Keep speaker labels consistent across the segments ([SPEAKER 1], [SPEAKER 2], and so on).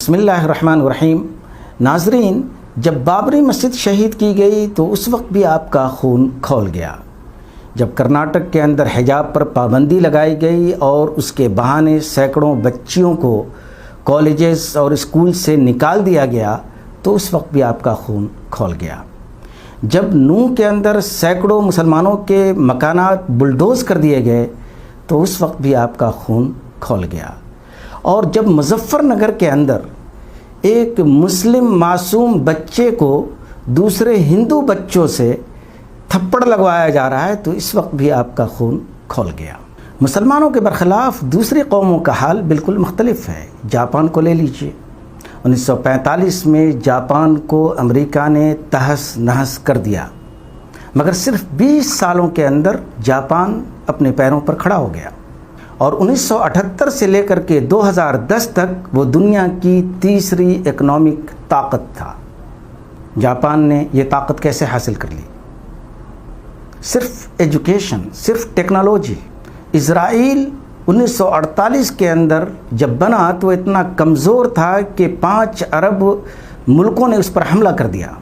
[SPEAKER 1] बिस्मिल्लाहिर्रहमानिर्रहीम। नाजरीन, जब बाबरी मस्जिद शहीद की गई तो उस वक्त भी आपका खून खौल गया। जब कर्नाटक के अंदर हिजाब पर पाबंदी लगाई गई और उसके बहाने सैकड़ों बच्चियों को कॉलेजेस और स्कूल से निकाल दिया गया तो उस वक्त भी आपका खून खौल गया। जब नूह के अंदर सैकड़ों मुसलमानों के मकानात बुलडोज़ कर दिए गए तो उस वक्त भी आपका खून खौल गया। और जब मुजफ्फरनगर के अंदर एक मुस्लिम मासूम बच्चे को दूसरे हिंदू बच्चों से थप्पड़ लगवाया जा रहा है तो इस वक्त भी आपका खून खौल गया। मुसलमानों के बरखिलाफ़ दूसरी कौमों का हाल बिल्कुल मुख्तलिफ है। जापान को ले लीजिए, 1945 में जापान को अमेरिका ने तहस नहस कर दिया, मगर सिर्फ 20 सालों के अंदर जापान अपने पैरों पर खड़ा हो गया और 1978 से लेकर के 2010 तक वो दुनिया की तीसरी इकोनॉमिक ताकत था। जापान ने ये ताकत कैसे हासिल कर ली? सिर्फ एजुकेशन, सिर्फ टेक्नोलॉजी। इज़राइल 1948 के अंदर जब बना तो इतना कमज़ोर था कि 5 अरब मुल्कों ने उस पर हमला कर दिया।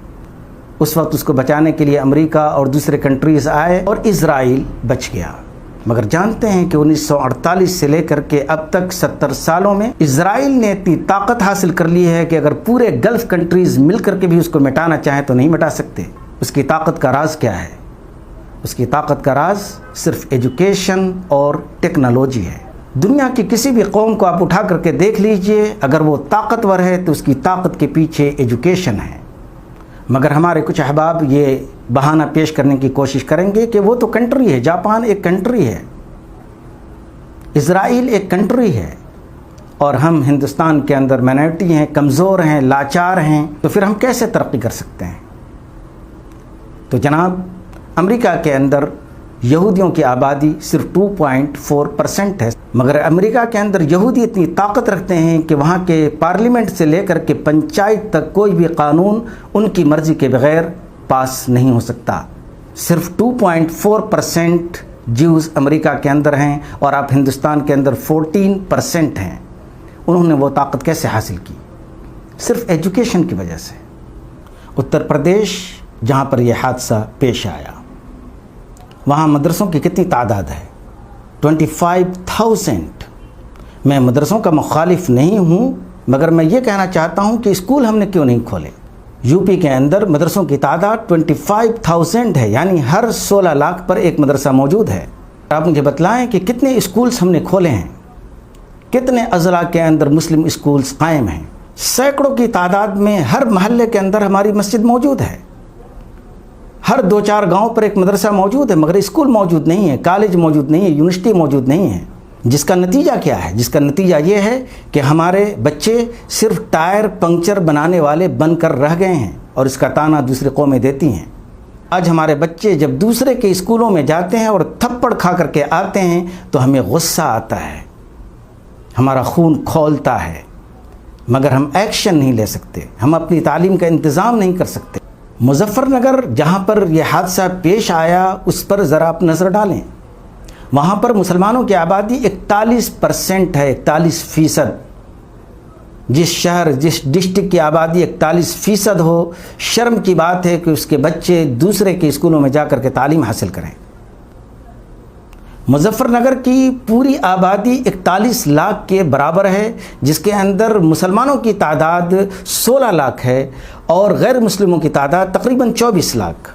[SPEAKER 1] उस वक्त उसको बचाने के लिए अमेरिका और दूसरे कंट्रीज़ आए और इज़राइल बच गया। मगर जानते हैं कि 1948 से लेकर के अब तक 70 सालों में इज़राइल ने इतनी ताकत हासिल कर ली है कि अगर पूरे गल्फ़ कंट्रीज़ मिल करके भी उसको मिटाना चाहें तो नहीं मिटा सकते। उसकी ताकत का राज क्या है? उसकी ताकत का राज सिर्फ एजुकेशन और टेक्नोलॉजी है। दुनिया की किसी भी कौम को आप उठा करके देख लीजिए, अगर वो ताकतवर है तो उसकी ताकत के पीछे एजुकेशन है। मगर हमारे कुछ अहबाब ये बहाना पेश करने की कोशिश करेंगे कि वो तो कंट्री है, जापान एक कंट्री है, इज़राइल एक कंट्री है और हम हिंदुस्तान के अंदर माइनॉरिटी हैं, कमज़ोर हैं, लाचार हैं, तो फिर हम कैसे तरक्की कर सकते हैं? तो जनाब, अमेरिका के अंदर यहूदियों की आबादी सिर्फ 2.4% है, मगर अमेरिका के अंदर यहूदी इतनी ताकत रखते हैं कि वहाँ के पार्लियामेंट से लेकर के पंचायत तक कोई भी कानून उनकी मर्ज़ी के बगैर पास नहीं हो सकता। सिर्फ 2.4% ज्यूज़ अमेरिका के अंदर हैं और आप हिंदुस्तान के अंदर 14% हैं। उन्होंने वो ताकत कैसे हासिल की? सिर्फ एजुकेशन की वजह से। उत्तर प्रदेश जहाँ पर यह हादसा पेश आया, वहाँ मदरसों की कितनी तादाद है? 25,000। मैं मदरसों का मुखालिफ नहीं हूँ, मगर मैं ये कहना चाहता हूँ कि स्कूल हमने क्यों नहीं खोले? यूपी के अंदर मदरसों की तादाद 25,000 है, यानी हर 16 लाख पर एक मदरसा मौजूद है। आप मुझे बतलाएं कि कितने स्कूल्स हमने खोले हैं, कितने अज़ला के अंदर मुस्लिम स्कूल्स कायम हैं। सैकड़ों की तादाद में हर महल्ले के अंदर हमारी मस्जिद मौजूद है, हर 2-4 गांव पर एक मदरसा मौजूद है, मगर स्कूल मौजूद नहीं है, कॉलेज मौजूद नहीं है, यूनिवर्सिटी मौजूद नहीं है। जिसका नतीजा क्या है? जिसका नतीजा ये है कि हमारे बच्चे सिर्फ टायर पंक्चर बनाने वाले बनकर रह गए हैं और इसका ताना दूसरी कौमें देती हैं। आज हमारे बच्चे जब दूसरे के स्कूलों में जाते हैं और थप्पड़ खा करके आते हैं तो हमें गुस्सा आता है, हमारा खून खौलता है, मगर हम एक्शन नहीं ले सकते, हम अपनी तालीम का इंतज़ाम नहीं कर सकते। मुजफ्फरनगर जहाँ पर यह हादसा पेश आया उस पर ज़रा आप नज़र डालें। वहाँ पर मुसलमानों की आबादी 41% है, 41%। जिस शहर, जिस डिस्ट्रिक्ट की आबादी 41% हो, शर्म की बात है कि उसके बच्चे दूसरे के स्कूलों में जाकर के तालीम हासिल करें। मुजफ्फरनगर की पूरी आबादी 41 लाख के बराबर है, जिसके अंदर मुसलमानों की तादाद 16 लाख है और गैर मुस्लिमों की तादाद तकरीबन 24 लाख।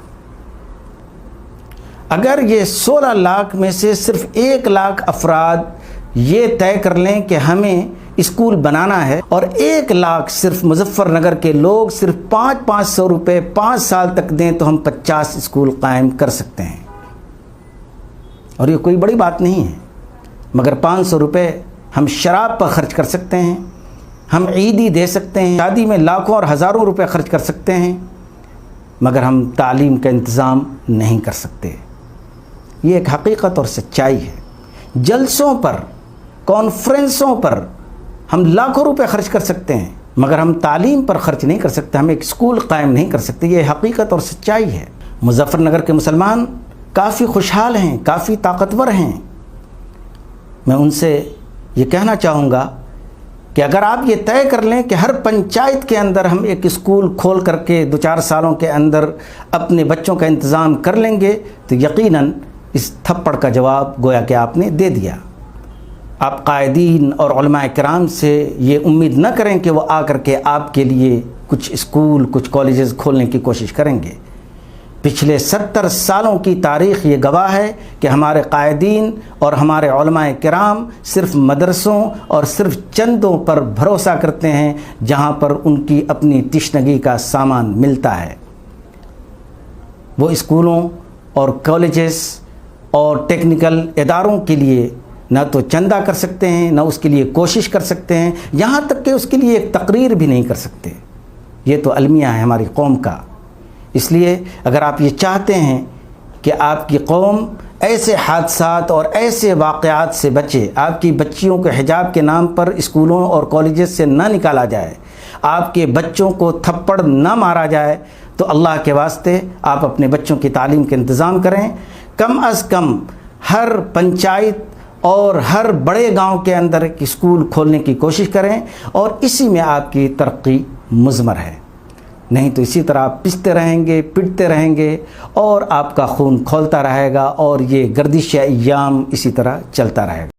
[SPEAKER 1] अगर ये 16 लाख में से सिर्फ 1 लाख अफराद ये तय कर लें कि हमें स्कूल बनाना है और 1 लाख सिर्फ मुजफ्फरनगर के लोग सिर्फ 500 रुपये 5 साल तक दें तो हम 50 स्कूल कायम कर सकते हैं। और ये कोई बड़ी बात नहीं है, मगर 500 रुपये हम शराब पर ख़र्च कर सकते हैं, हम ईदी दे सकते हैं, शादी में लाखों और हज़ारों रुपए ख़र्च कर सकते हैं, मगर हम तालीम का इंतज़ाम नहीं कर सकते। ये एक हकीकत और सच्चाई है। जलसों पर, कॉन्फ्रेंसों पर हम लाखों रुपए ख़र्च कर सकते हैं, मगर हम तालीम पर ख़र्च नहीं कर सकते, हम एक स्कूल कायम नहीं कर सकते। ये हकीकत और सच्चाई है। मुजफ्फरनगर के मुसलमान काफ़ी खुशहाल हैं, काफ़ी ताकतवर हैं। मैं उनसे ये कहना चाहूँगा کہ اگر آپ یہ طے کر لیں کہ ہر پنچایت کے اندر ہم ایک اسکول کھول کر کے 2-4 سالوں کے اندر اپنے بچوں کا انتظام کر لیں گے تو یقیناً اس تھپڑ کا جواب گویا کہ آپ نے دے دیا۔ آپ قائدین اور علماء کرام سے یہ امید نہ کریں کہ وہ آ کر کے آپ کے لیے کچھ اسکول کچھ کالجز کھولنے کی کوشش کریں گے۔ پچھلے 70 سالوں کی تاریخ یہ گواہ ہے کہ ہمارے قائدین اور ہمارے علماء کرام صرف مدرسوں اور صرف چندوں پر بھروسہ کرتے ہیں جہاں پر ان کی اپنی تشنگی کا سامان ملتا ہے۔ وہ اسکولوں اور کالجز اور ٹیکنیکل اداروں کے لیے نہ تو چندہ کر سکتے ہیں، نہ اس کے لیے کوشش کر سکتے ہیں، یہاں تک کہ اس کے لیے ایک تقریر بھی نہیں کر سکتے۔ یہ تو المیہ ہے ہماری قوم کا۔ اس لیے اگر آپ یہ چاہتے ہیں کہ آپ کی قوم ایسے حادثات اور ایسے واقعات سے بچے، آپ کی بچیوں کو حجاب کے نام پر اسکولوں اور کالجز سے نہ نکالا جائے، آپ کے بچوں کو تھپڑ نہ مارا جائے، تو اللہ کے واسطے آپ اپنے بچوں کی تعلیم کا انتظام کریں۔ کم از کم ہر پنچایت اور ہر بڑے گاؤں کے اندر ایک اسکول کھولنے کی کوشش کریں، اور اسی میں آپ کی ترقی مضمر ہے۔ نہیں تو اسی طرح آپ پستے رہیں گے، پٹتے رہیں گے، اور آپ کا خون کھولتا رہے گا، اور یہ گردش ایام اسی طرح چلتا رہے گا۔